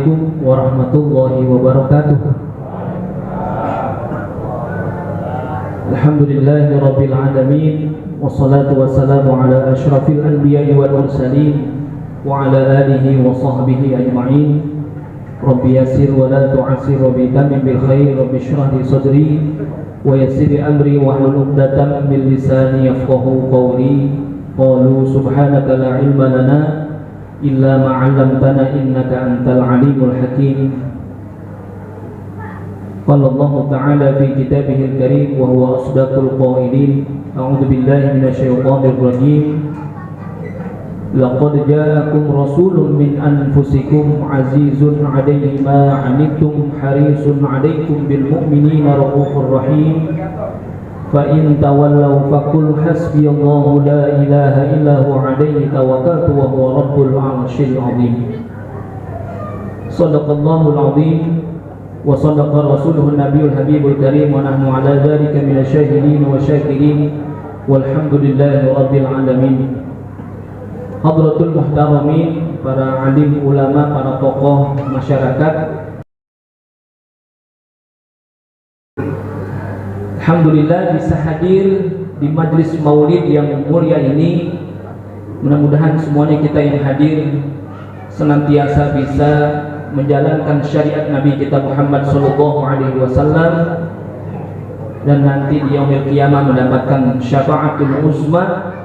Assalamualaikum warahmatullahi wabarakatuh. Alhamdulillahi rabbil alamin, wassalatu wassalamu ala asyrafil anbiya'i wal mursalin wa ala alihi wa sahbihi ajma'in. Rabbi yassir wa la tu'assir, Rabbi tamim bil khair, Rabbi shrah li sadri wa yassir li amri wa hlul 'uqdatam min lisani yafqahu qawli. Qalu subhanaka la ilma lana illa ma 'allamtana innaka antal alimul hakim. Qala Allah ta'ala fi kitabihil karim wa huwa asdaqul qailin. A'udzu billahi minasyaitonir rajim. Laqad ja'akum rasulun min anfusikum azizun 'alaihi ma 'anittum harisun 'alaikum bil mu'minina raufur rahim. Fa in tawallaw faqul hasbiyallahu la ilaha illa huwa 'alaihi tawakkaltu wa huwa rabbul 'arsyil 'azim. Shadaqallahul 'azim wa sadaqa rasuluhun nabiyul habibul karim wa nahnu 'ala dzalika minasyahidin wa syakirin walhamdulillahi rabbil alamin. Hadratul muhtaramin, para alim ulama, para tokoh masyarakat, alhamdulillah bisa hadir di majlis maulid yang mulia ini. Mudah-mudahan semuanya kita yang hadir senantiasa bisa menjalankan syariat Nabi kita Muhammad sallallahu alaihi wasallam, dan nanti di yaumil qiyamah mendapatkan syafaatul uzma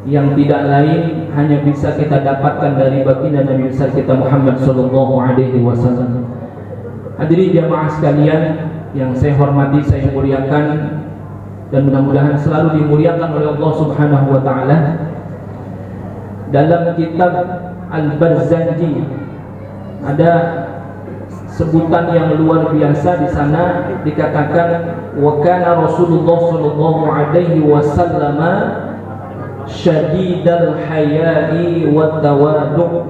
yang tidak lain hanya bisa kita dapatkan dari baginda Nabi besar kita Muhammad sallallahu alaihi wasallam. Hadirin jamaah sekalian yang saya hormati, saya muliakan, dan mudah-mudahan selalu dimuliakan oleh Allah Subhanahu wa taala. Dalam kitab Al-Barzanji ada sebutan yang luar biasa. Di sana dikatakan wa kana Rasulullah sallallahu alaihi wasallam syadidal haya'i wat tawadu',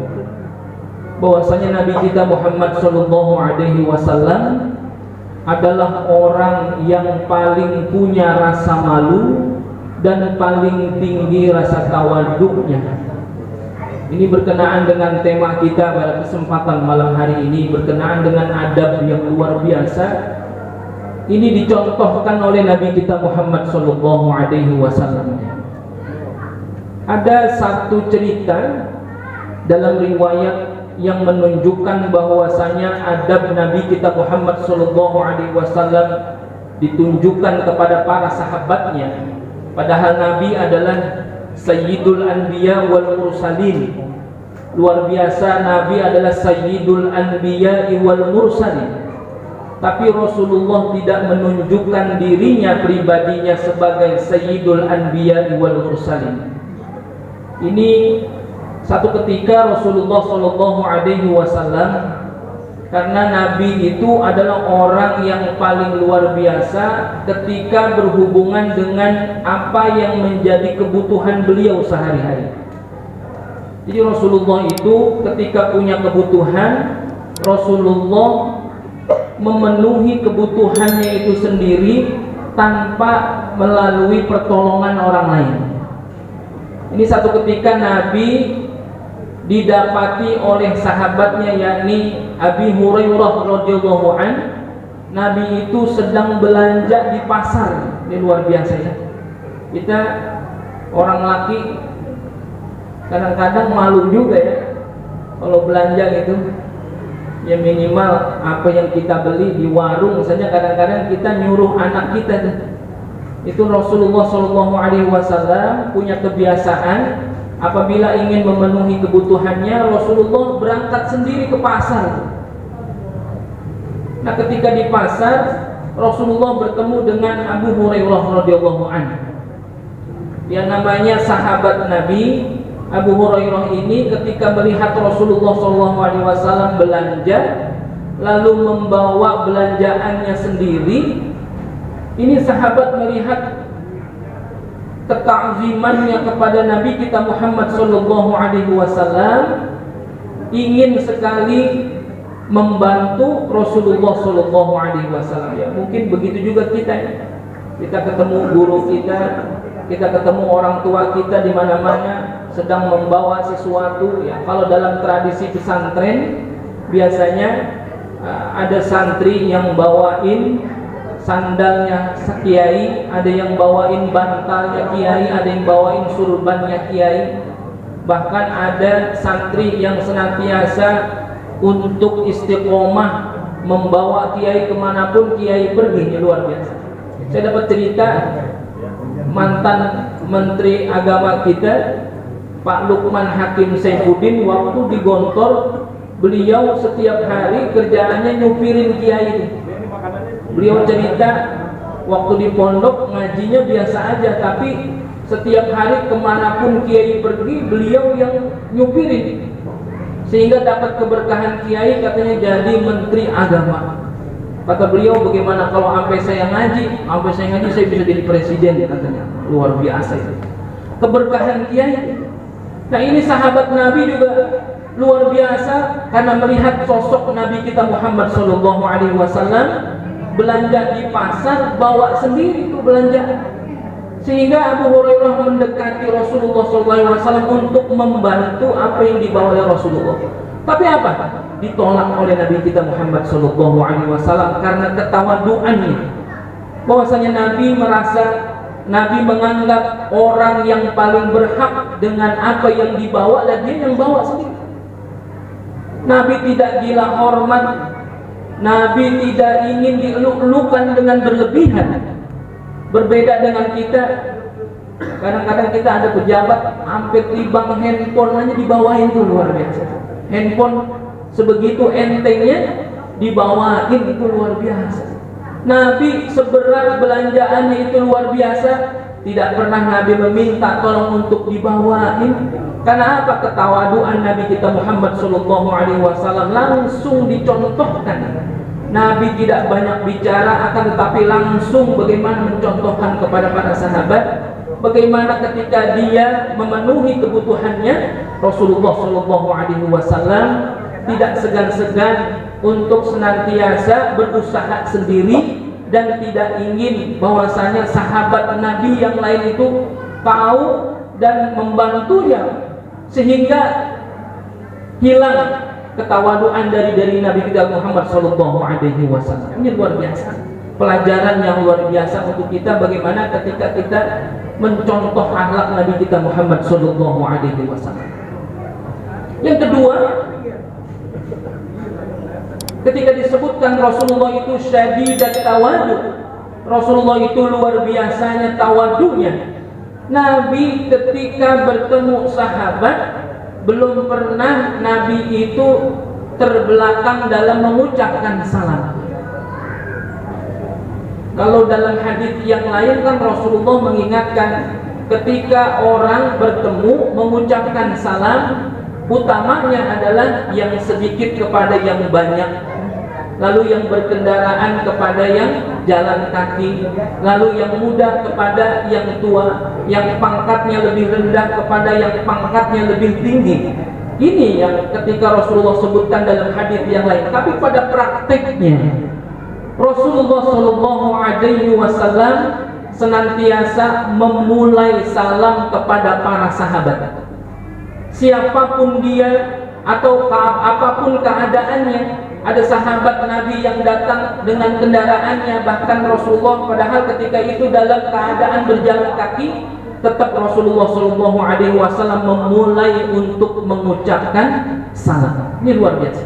bahwasanya Nabi kita Muhammad sallallahu alaihi wasallam adalah orang yang paling punya rasa malu dan paling tinggi rasa tawaduknya. Ini berkenaan dengan tema kita pada kesempatan malam hari ini, berkenaan dengan adab yang luar biasa. Ini dicontohkan oleh Nabi kita Muhammad sallallahu alaihi wasallam. Ada satu cerita dalam riwayat yang menunjukkan bahwasanya adab Nabi kita Muhammad sallallahu alaihi wasallam ditunjukkan kepada para sahabatnya, padahal Nabi adalah sayyidul anbiya wal mursalin. Luar biasa, Nabi adalah sayyidul anbiya wal mursalin, tapi Rasulullah tidak menunjukkan dirinya pribadinya sebagai sayyidul anbiya wal mursalin. Ini satu ketika Rasulullah sallallahu alaihi wasallam, karena Nabi itu adalah orang yang paling luar biasa ketika berhubungan dengan apa yang menjadi kebutuhan beliau sehari-hari. Jadi Rasulullah itu ketika punya kebutuhan, Rasulullah memenuhi kebutuhannya itu sendiri tanpa melalui pertolongan orang lain. Ini satu ketika Nabi didapati oleh sahabatnya, yakni Abi Hurairah radhiyallahu an. Nabi itu sedang belanja di pasar. Ini luar biasa ya. Kita orang laki kadang-kadang malu juga ya kalau belanja gitu. Ya minimal apa yang kita beli di warung saja kadang-kadang kita nyuruh anak kita. Itu Rasulullah sallallahu alaihi wasallam punya kebiasaan, apabila ingin memenuhi kebutuhannya, Rasulullah berangkat sendiri ke pasar. Nah, ketika di pasar, Rasulullah bertemu dengan Abu Hurairah radhiyallahu anhu. Yang namanya sahabat Nabi, Abu Hurairah ini ketika melihat Rasulullah SAW belanja, lalu membawa belanjaannya sendiri, ini sahabat melihat ketakzimannya kepada Nabi kita Muhammad SAW, ingin sekali membantu Rasulullah SAW. Ya, mungkin begitu juga kita. Kita ketemu guru kita ketemu orang tua kita di mana-mana sedang membawa sesuatu. Ya, kalau dalam tradisi pesantren biasanya ada santri yang bawain sandalnya kiai, ada yang bawain bantalnya kiai, ada yang bawain surbannya kiai. Bahkan ada santri yang senantiasa untuk istiqomah membawa kiai kemanapun kiai pergi. Luar biasa. Saya dapat cerita mantan Menteri Agama kita, Pak Lukman Hakim Saifuddin, waktu di Gontor, beliau setiap hari kerjaannya nyupirin kiai. Beliau cerita waktu di pondok ngajinya biasa aja, tapi setiap hari kemanapun kiai pergi, beliau yang nyupirin, sehingga dapat keberkahan kiai, katanya jadi Menteri Agama. Kata beliau, bagaimana kalau sampai saya ngaji saya bisa jadi presiden, katanya. Luar biasa itu keberkahan kiai. Nah, ini sahabat Nabi juga luar biasa karena melihat sosok Nabi kita Muhammad SAW belanja di pasar, bawa sendiri itu belanja, sehingga Abu Hurairah mendekati Rasulullah SAW untuk membantu apa yang dibawa oleh Rasulullah. Tapi apa? Ditolak oleh Nabi kita Muhammad SAW karena ketawaduannya. Bahwasanya Nabi menganggap orang yang paling berhak dengan apa yang dibawa adalah dia yang bawa sendiri. Nabi tidak gila hormat, Nabi tidak ingin dieluk-elukan dengan berlebihan. Berbeda dengan kita, kadang-kadang kita ada pejabat hampir tibang handphone aja dibawain, tuh luar biasa. Handphone sebegitu entengnya dibawain, itu luar biasa. Nabi seberat belanjaannya itu luar biasa, tidak pernah Nabi meminta tolong untuk dibawain. Karena apa? Ketawaduan Nabi kita Muhammad SAW langsung dicontohkan. Nabi tidak banyak bicara, akan tetapi langsung bagaimana mencontohkan kepada para sahabat, bagaimana ketika dia memenuhi kebutuhannya, Rasulullah SAW tidak segan-segan untuk senantiasa berusaha sendiri dan tidak ingin bahwasanya sahabat Nabi yang lain itu tahu dan membantunya, sehingga hilang ketawaduan dari Nabi kita Muhammad SAW. Ini luar biasa, pelajaran yang luar biasa untuk kita, bagaimana ketika kita mencontoh akhlak Nabi kita Muhammad SAW. Yang kedua, ketika disebutkan Rasulullah itu syadidat tawadu, Rasulullah itu luar biasanya tawadunya. Nabi ketika bertemu sahabat, belum pernah Nabi itu terbelakang dalam mengucapkan salam. Kalau dalam hadis yang lain kan Rasulullah mengingatkan ketika orang bertemu mengucapkan salam, utamanya adalah yang sedikit kepada yang banyak, lalu yang berkendaraan kepada yang jalan kaki, lalu yang muda kepada yang tua, yang pangkatnya lebih rendah kepada yang pangkatnya lebih tinggi. Ini yang ketika Rasulullah sebutkan dalam hadis yang lain. Tapi pada prakteknya Rasulullah SAW senantiasa memulai salam kepada para sahabat, siapapun dia atau apapun keadaannya. Ada sahabat Nabi yang datang dengan kendaraannya, bahkan Rasulullah padahal ketika itu dalam keadaan berjalan kaki, tetap Rasulullah SAW memulai untuk mengucapkan salam. Ini luar biasa.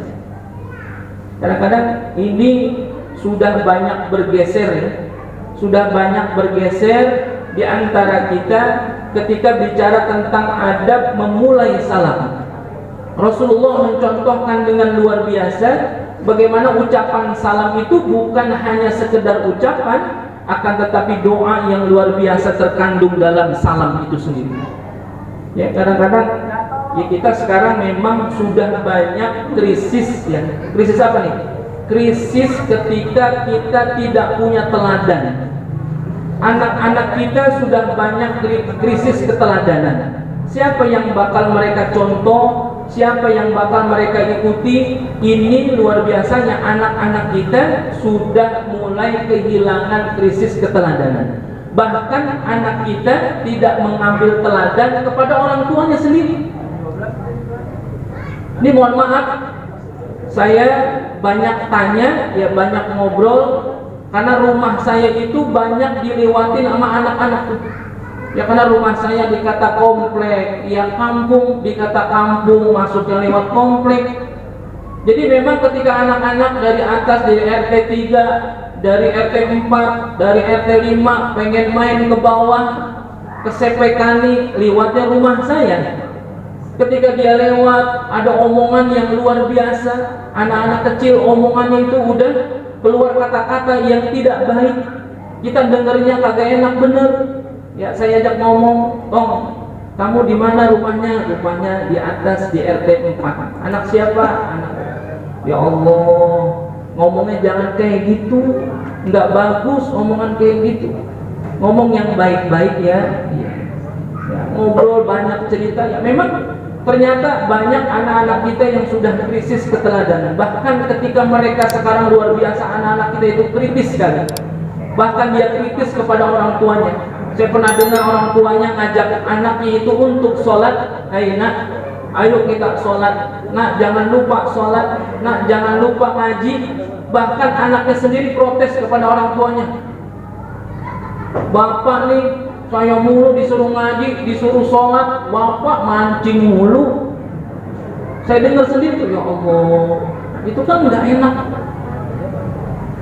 Kadang-kadang ini sudah banyak bergeser, ya. Sudah banyak bergeser di antara kita ketika bicara tentang adab memulai salam. Rasulullah mencontohkan dengan luar biasa bagaimana ucapan salam itu bukan hanya sekedar ucapan, akan tetapi doa yang luar biasa terkandung dalam salam itu sendiri. Ya, kadang-kadang ya kita sekarang memang sudah banyak krisis, ya. Krisis apa nih? Krisis ketika kita tidak punya teladan. Anak-anak kita sudah banyak krisis keteladanan. Siapa yang bakal mereka contoh? Siapa yang bakal mereka ikuti? Ini luar biasanya anak-anak kita sudah mulai kehilangan krisis keteladanan. Bahkan anak kita tidak mengambil teladan kepada orang tuanya sendiri. Ini mohon maaf, saya banyak tanya, ya banyak ngobrol, karena rumah saya itu banyak dilewatin sama anak-anak tuh. Ya karena rumah saya dikata komplek, ya kampung dikata kampung, masuknya lewat komplek. Jadi memang ketika anak-anak dari atas, dari RT 3, dari RT 4, dari RT 5 pengen main ke bawah, ke Sepekani, lewatnya rumah saya. Ketika dia lewat, ada omongan yang luar biasa. Anak-anak kecil omongannya itu udah keluar kata-kata yang tidak baik. Kita dengarnya kagak enak bener. Ya saya ajak ngomong, kamu di mana rumahnya? Rumahnya di atas, di RT 4. Anak siapa? Anak. Ya Allah, ngomongnya jangan kayak gitu. Nggak bagus omongan kayak gitu. Ngomong yang baik-baik ya. Ya, ngobrol banyak cerita. Ya memang ternyata banyak anak-anak kita yang sudah krisis keteladanan. Bahkan ketika mereka sekarang luar biasa, anak-anak kita itu kritis sekali. Bahkan dia kritis kepada orang tuanya. Saya pernah dengar orang tuanya ngajak anaknya itu untuk sholat. Hai nak, ayo kita sholat. Nak jangan lupa sholat. Nak jangan lupa ngaji. Bahkan anaknya sendiri protes kepada orang tuanya. Bapak nih, saya mulu disuruh ngaji, disuruh sholat, bapak mancing mulu. Saya dengar sendiri tuh, ya Allah, itu kan nggak enak.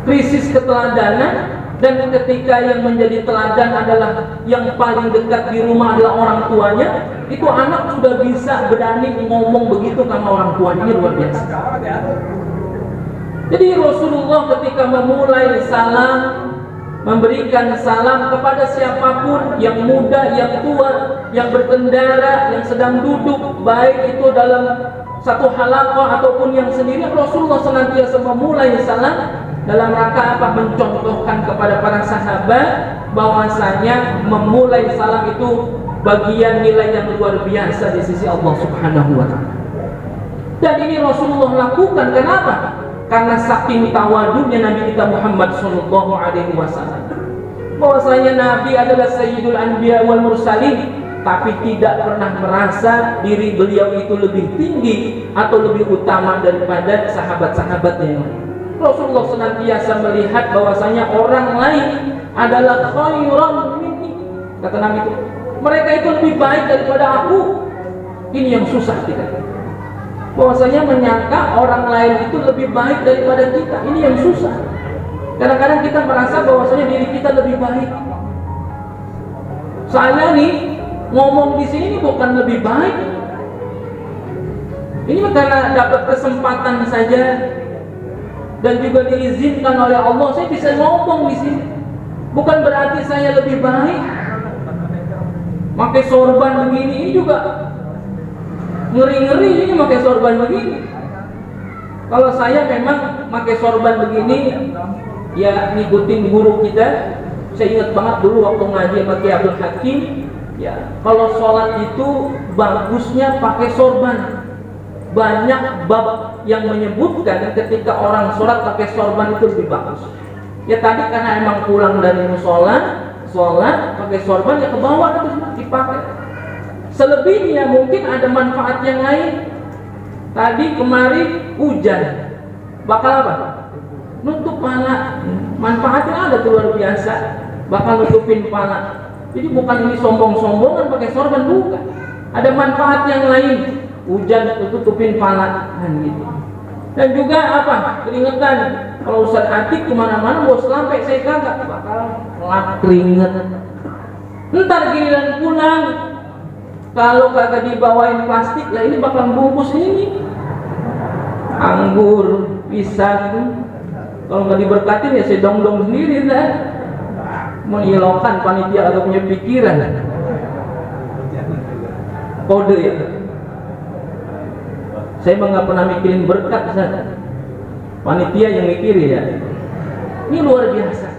Krisis keteladanan. Dan ketika yang menjadi teladan adalah yang paling dekat di rumah adalah orang tuanya, itu anak sudah bisa berani ngomong begitu sama orang tuanya. Ini luar biasa. Jadi Rasulullah ketika memulai salam, memberikan salam kepada siapapun, yang muda, yang tua, yang berkendara, yang sedang duduk, baik itu dalam satu halaqah ataupun yang sendiri, Rasulullah senantiasa memulai salam dalam rangka apa? Mencontohkan kepada para sahabat bahwasanya memulai salam itu bagian nilai yang luar biasa di sisi Allah Subhanahu wa taala. Dan ini Rasulullah lakukan, kenapa? Karena saking tawadunya Nabi kita Muhammad sallallahu alaihi wasallam. Bahwasanya Nabi adalah Sayyidul Anbiya wal Mursalin, tapi tidak pernah merasa diri beliau itu lebih tinggi atau lebih utama daripada sahabat-sahabatnya yang lain. Rasulullah senantiasa melihat bahwasanya orang lain adalah khairan minni. Kata Nabi itu, mereka itu lebih baik daripada aku. Ini yang susah kita. Bahwasanya menyangka orang lain itu lebih baik daripada kita. Ini yang susah. Kadang-kadang kita merasa bahwasanya diri kita lebih baik. Saya nih ngomong di sini bukan lebih baik. Ini karena dapat kesempatan saja. Dan juga diizinkan oleh Allah, saya bisa ngomong di sini. Bukan berarti saya lebih baik. Pakai sorban begini, ini juga ngeri-ngeri ini pakai sorban begini. Kalau saya memang pakai sorban begini, ya ngikutin guru kita. Saya ingat banget dulu waktu ngaji sama Kiai Abdul Hakim, ya kalau sholat itu bagusnya pakai sorban. Banyak bab yang menyebutkan ketika orang sholat pakai sorban itu lebih bagus. Ya tadi karena emang pulang dari musola, sholat pakai sorban ya ke bawah terus dipakai. Selebihnya mungkin ada manfaat yang lain. Tadi kemarin hujan, bakal apa? Nutup pala. Manfaatnya ada tuh luar biasa. Bakal nutupin pala. Jadi bukan ini sombong-sombongan pakai sorban, bukan. Ada manfaat yang lain. Hujan tutupin pala kan gitu. Dan juga apa? Keringetan. Kalau Ustaz Atik kemana-mana bos sampai saya kagak bakal ngelap keringet. Ntar giliran pulang kalau kagak dibawain plastik, lah ini bakal bungkus ini anggur, pisang. Kalau nggak diberkatin ya saya dong-dong sendiri dah. Menghilangkan panitia agak punya pikiran. Kode ya. Saya nggak pernah mikirin berkat sana. Panitia yang mikirin ya. Ini luar biasa.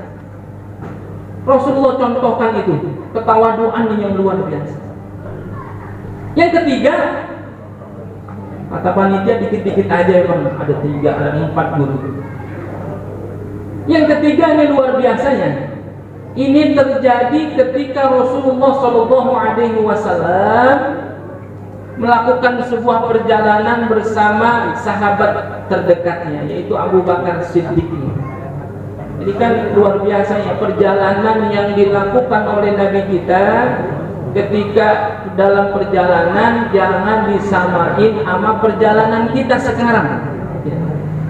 Rasulullah contohkan itu ketawaduan yang luar biasa. Yang ketiga, kata panitia dikit-dikit aja emang ada 3, ada 4 guru. Yang ketiga ini luar biasanya. Ini terjadi ketika Rasulullah SAW melakukan sebuah perjalanan bersama sahabat terdekatnya, yaitu Abu Bakar Siddiq. Jadi kan luar biasa ya perjalanan yang dilakukan oleh Nabi kita. Ketika dalam perjalanan jangan disamain sama perjalanan kita sekarang.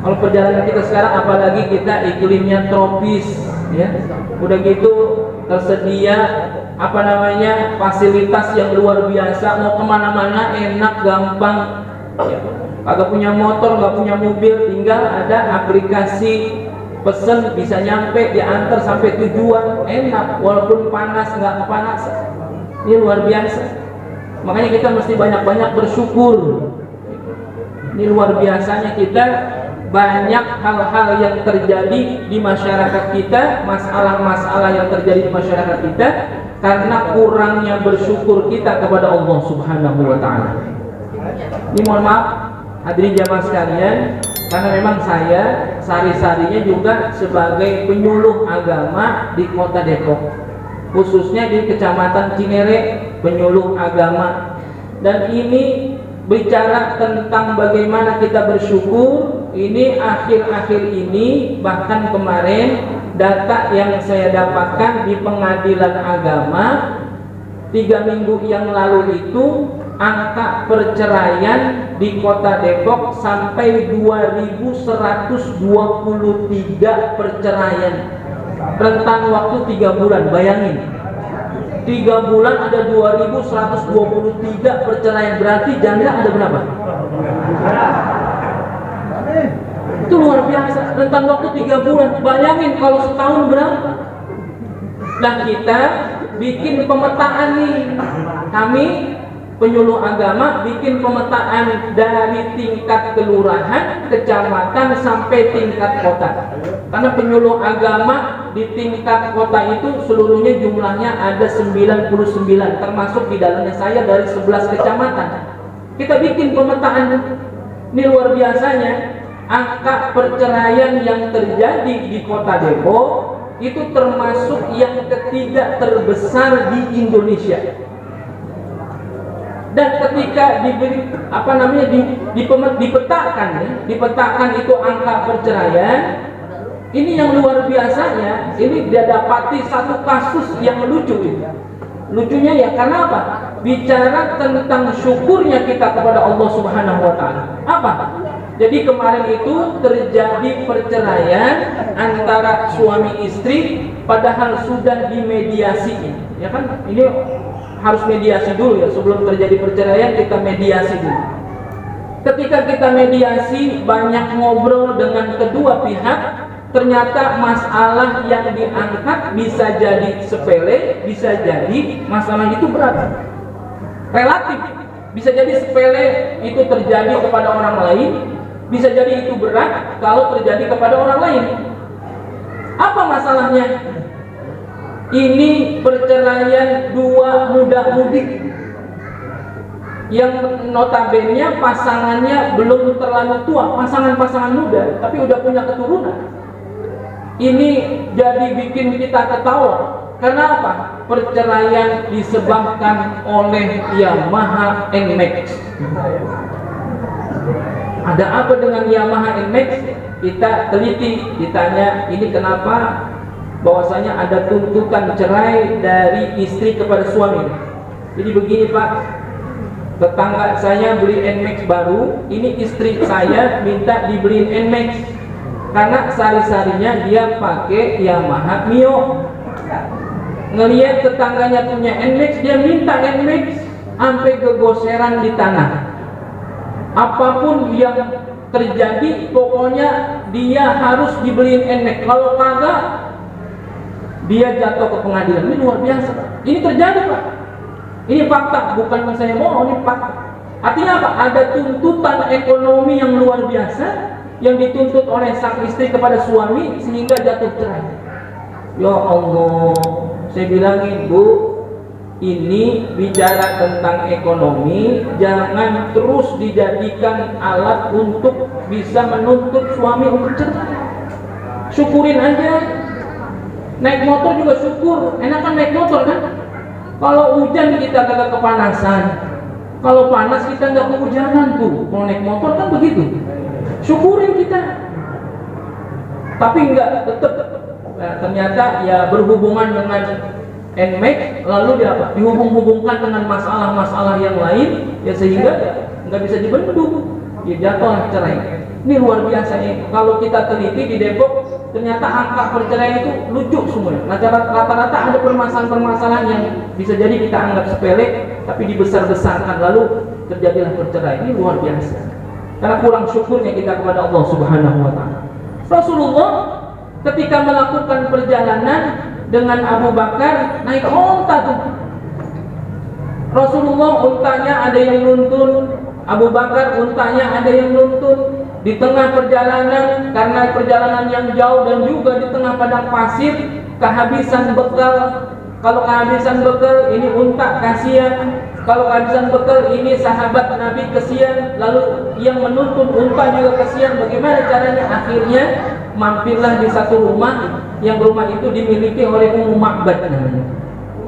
Kalau perjalanan kita sekarang, apalagi kita iklimnya tropis, ya, udah gitu tersedia fasilitas yang luar biasa, mau kemana-mana enak, gampang, ya. Kagak punya motor, nggak punya mobil, tinggal ada aplikasi pesen bisa nyampe, diantar sampai tujuan, enak, walaupun panas nggak panas. Ini luar biasa. Makanya kita mesti banyak-banyak bersyukur. Ini luar biasanya kita banyak hal-hal yang terjadi di masyarakat kita, masalah-masalah yang terjadi di masyarakat kita karena kurangnya bersyukur kita kepada Allah Subhanahu wa taala. Ini mohon maaf hadirin jamaah sekalian, karena memang saya sari-sarinya juga sebagai penyuluh agama di Kota Depok, khususnya di Kecamatan Cinere, penyuluh agama. Dan ini bicara tentang bagaimana kita bersyukur. Ini akhir-akhir ini, bahkan kemarin data yang saya dapatkan di pengadilan agama 3 minggu yang lalu itu, angka perceraian di Kota Depok sampai 2123 perceraian. Rentan waktu 3 bulan, bayangin. 3 bulan ada 2123 perceraian, berarti janda ada berapa? Itu luar biasa, rentan waktu 3 bulan. Bayangin kalau setahun berapa. Nah, kita bikin pemetaan nih. Kami penyuluh agama bikin pemetaan dari tingkat kelurahan, kecamatan sampai tingkat kota. Karena penyuluh agama di tingkat kota itu seluruhnya jumlahnya ada 99, termasuk di dalamnya saya dari 11 kecamatan. Kita bikin pemetaan. Ini luar biasanya, angka perceraian yang terjadi di Kota Depok itu termasuk yang ketiga terbesar di Indonesia. Dan ketika dipetakan itu angka perceraian, ini yang luar biasanya, ini dia dapati satu kasus yang lucu. Lucunya ya karena apa? Bicara tentang syukurnya kita kepada Allah Subhanahu wa taala. Apa? Jadi kemarin itu terjadi perceraian antara suami istri padahal sudah dimediasi. Ya kan? Ini harus mediasi dulu ya, sebelum terjadi perceraian kita mediasi dulu. Ketika kita mediasi, banyak ngobrol dengan kedua pihak, ternyata masalah yang diangkat bisa jadi sepele, bisa jadi masalah itu berat. Relatif, bisa jadi sepele itu terjadi kepada orang lain, bisa jadi itu berat kalau terjadi kepada orang lain. Apa masalahnya? Ini perceraian dua muda-mudi yang notabene pasangannya belum terlalu tua, pasangan-pasangan muda, tapi udah punya keturunan. Ini jadi bikin kita ketawa. Karena apa? Perceraian disebabkan oleh Yamaha NMAX. Ada apa dengan Yamaha NMAX? Kita teliti, ditanya ini kenapa? Bahwasanya ada tuntutan cerai dari istri kepada suami. Jadi begini Pak, tetangga saya beli NMAX baru, ini istri saya minta dibeliin NMAX karena sari-sarinya dia pakai Yamaha Mio. Ngelihat tetangganya punya NMAX, dia minta NMAX sampai kegoseran di tanah. Apapun yang terjadi, pokoknya dia harus dibeliin NMAX. Kalau kagak, dia jatuh ke pengadilan. Ini luar biasa. Ini terjadi Pak. Ini fakta, bukan saya bohong, ini fakta. Artinya apa? Ada tuntutan ekonomi yang luar biasa yang dituntut oleh sang istri kepada suami sehingga jatuh cerai. Ya Allah, saya bilangin Bu, ini bicara tentang ekonomi, jangan terus dijadikan alat untuk bisa menuntut suami untuk cerai. Syukurin aja. Naik motor juga syukur, enakan naik motor kan? Kalau hujan kita kagak kepanasan, Kalau panas kita nggak kehujanan tuh, kalau naik motor kan begitu. Syukurin kita. Tapi nggak tetap. Nah, ternyata ya berhubungan dengan NMAX, lalu dia apa? Dihubung-hubungkan dengan masalah-masalah yang lain, ya sehingga ya nggak bisa dibendung. Ya jatuh cerai. Ini luar biasa nih. Kalau kita teliti di Depok, ternyata angka perceraian itu lucu semua. Rata-rata ada permasalahan-permasalahan yang bisa jadi kita anggap sepele, tapi dibesar-besarkan lalu terjadilah perceraian. Ini luar biasa. Karena kurang syukurnya kita kepada Allah Subhanahu wa taala. Rasulullah ketika melakukan perjalanan dengan Abu Bakar naik onta tuh. Rasulullah untanya ada yang nuntun, Abu Bakar untanya ada yang nuntun. Di tengah perjalanan, karena perjalanan yang jauh dan juga di tengah padang pasir, kehabisan bekal. Kalau kehabisan bekal, ini unta kasihan. Kalau kehabisan bekal, ini sahabat Nabi kasihan. Lalu yang menuntun unta juga kasihan. Bagaimana caranya? Akhirnya mampirlah di satu rumah, yang rumah itu dimiliki oleh Ummu Ma'bad namanya.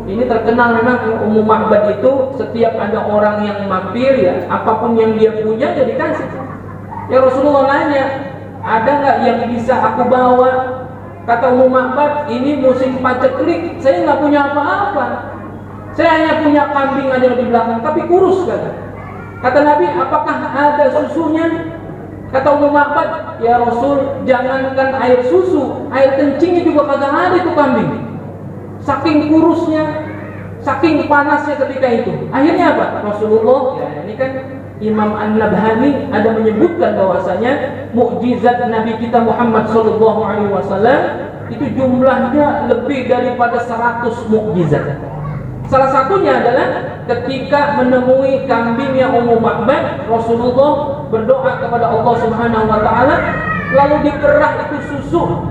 Ini terkenal memang Ummu Ma'bad itu setiap ada orang yang mampir ya, apapun yang dia punya ya dikasih. Ya Rasulullah nanya, ada nggak yang bisa aku bawa? Kata Ummu Ma'bad, ini musim paceklik, saya nggak punya apa-apa. Saya hanya punya kambing aja di belakang, tapi kurus kata. Kata Nabi, apakah ada susunya? Kata Ummu Ma'bad, ya Rasul, jangankan air susu, air kencingnya juga kagak ada itu kambing. Saking kurusnya, saking panasnya ketika itu. Akhirnya apa? Rasulullah, ya ini kan Imam An-Nabhani ada menyebutkan bahwasanya mukjizat Nabi kita Muhammad SAW itu jumlahnya lebih daripada 100 mukjizat. Salah satunya adalah ketika menemui kambingnya Ummu Ma'bad, Rasulullah berdoa kepada Allah Subhanahu wa taala, lalu diperah itu susu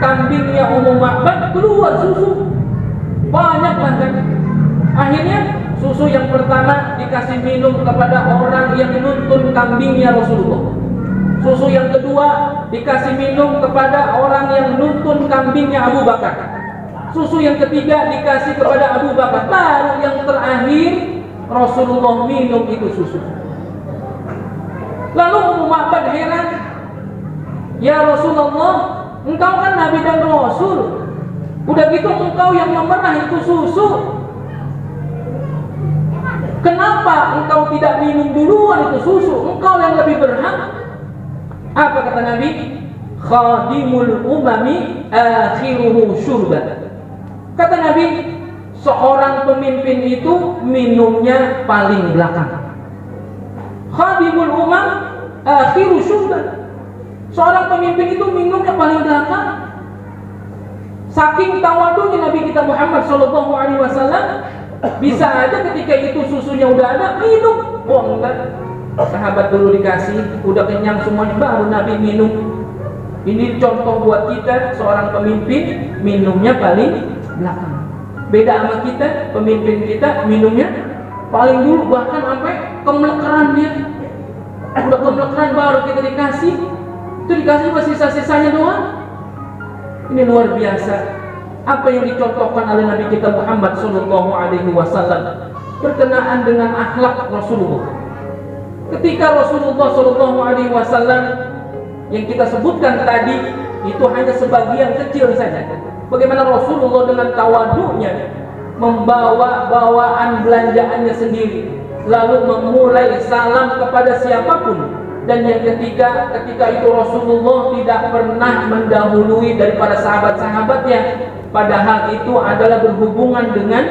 kambingnya Ummu Ma'bad, keluar susu banyak banget. Akhirnya susu yang pertama dikasih minum kepada orang yang nuntun kambingnya Rasulullah. Susu yang kedua dikasih minum kepada orang yang nuntun kambingnya Abu Bakar. Susu yang ketiga dikasih kepada Abu Bakar. Baru yang terakhir Rasulullah minum itu susu. Lalu Ummu Ma'bad heran, ya Rasulullah, engkau kan Nabi dan Rasul, udah gitu engkau yang memerah itu susu, kenapa engkau tidak minum duluan itu susu? Engkau yang lebih berhak. Apa kata Nabi? Khadimul umami akhiruhu syurban. Kata Nabi, seorang pemimpin itu minumnya paling belakang. Khadimul umam akhiru syurban. Seorang pemimpin itu minumnya paling belakang. Saking tawadunya Nabi kita Muhammad SAW, bisa aja ketika itu susunya udah ada, minum. Oh enggak, sahabat dulu dikasih, udah kenyang semuanya, baru Nabi minum. Ini contoh buat kita, seorang pemimpin minumnya paling belakang. Beda sama kita, pemimpin kita minumnya paling dulu, bahkan sampai kemelekeran dia. Udah kemelekeran baru kita dikasih, itu dikasih masih sisa-sisanya doang. Ini luar biasa. Apa yang dicontohkan oleh Nabi kita Muhammad SAW berkenaan dengan akhlak Rasulullah. Ketika Rasulullah SAW yang kita sebutkan tadi itu hanya sebagian kecil saja. Bagaimana Rasulullah dengan tawadunya membawa bawaan belanjaannya sendiri, lalu memulai salam kepada siapapun. Dan yang ketiga, ketika itu Rasulullah tidak pernah mendahului daripada sahabat-sahabatnya. Padahal itu adalah berhubungan dengan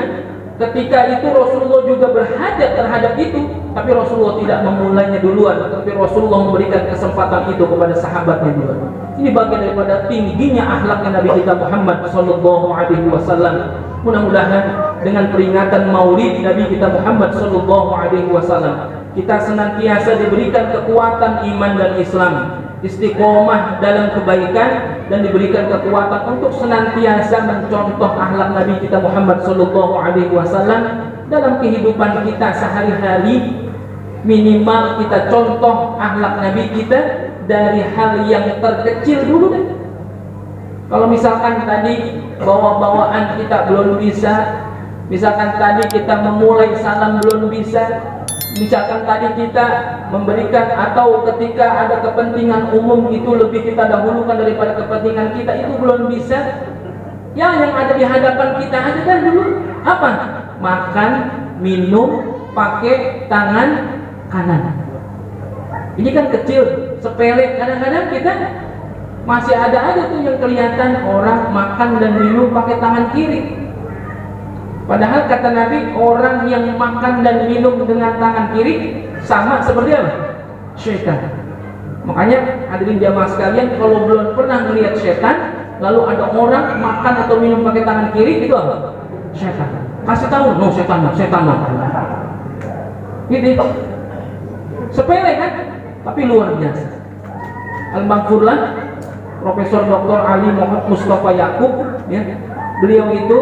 ketika itu Rasulullah juga berhajat terhadap itu, tapi Rasulullah tidak memulainya duluan, tapi Rasulullah memberikan kesempatan itu kepada sahabatnya duluan. Ini bagian daripada tingginya akhlaknya Nabi kita Muhammad SAW. Mudah-mudahan dengan peringatan Maulid Nabi kita Muhammad SAW, kita senantiasa diberikan kekuatan iman dan Islam, istiqomah dalam kebaikan, dan diberikan kekuatan untuk senantiasa mencontoh akhlak Nabi kita Muhammad SAW dalam kehidupan kita sehari-hari. Minimal kita contoh akhlak Nabi kita dari hal yang terkecil dulu deh. Kalau misalkan tadi bawa-bawaan kita belum bisa, misalkan tadi kita memulai salam belum bisa, Misalkan tadi kita memberikan atau ketika ada kepentingan umum itu lebih kita dahulukan daripada kepentingan kita, itu belum bisa. Yang ada di hadapan kita aja kan dulu apa? Makan, minum pakai tangan kanan. Ini kan kecil, sepele. Kadang-kadang kita masih ada aja tuh yang kelihatan orang makan dan minum pakai tangan kiri. Padahal kata Nabi, orang yang makan dan minum dengan tangan kiri sama seperti apa? Syaitan. Makanya hadirin jamaah sekalian, kalau belum pernah melihat syaitan, lalu ada orang makan atau minum pakai tangan kiri, itu apa? Syaitan. Kasih tahu, no setan, setan. Gitu. Sepele kan? Tapi luar biasa. Al-Maghfurlah, Profesor Dr. Ali Muhammad Mustafa Yakub, ya, beliau itu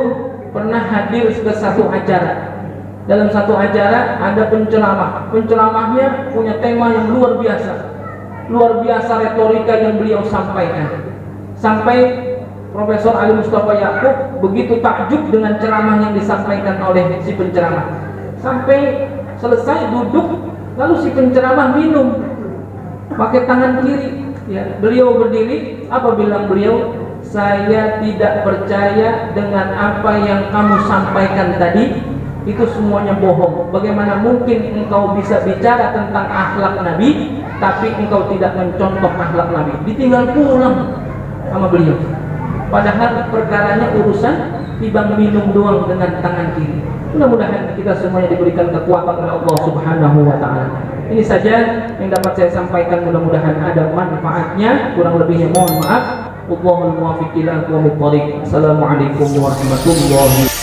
pernah hadir ke satu acara. Dalam satu acara ada penceramah. Penceramahnya punya tema yang luar biasa. Luar biasa retorika yang beliau sampaikan. Sampai Profesor Ali Mustafa Yakub begitu takjub dengan ceramah yang disampaikan oleh si penceramah. Sampai selesai duduk, lalu si penceramah minum pakai tangan kiri. Ya, beliau berdiri, apa bilang beliau? Saya tidak percaya dengan apa yang kamu sampaikan tadi. Itu semuanya bohong. Bagaimana mungkin engkau bisa bicara tentang akhlak Nabi, tapi engkau tidak mencontoh akhlak Nabi? Ditinggal pulang sama beliau. Padahal perkaranya urusan timbang minum doang dengan tangan kiri. Mudah-mudahan kita semuanya diberikan kekuatan oleh Allah Subhanahu wa Ta'ala. Ini saja yang dapat saya sampaikan, mudah-mudahan ada manfaatnya. Kurang lebihnya mohon maaf. Wallahul muwaffiq ila aqwamit thoriq. Assalamualaikum warahmatullahi wabarakatuh.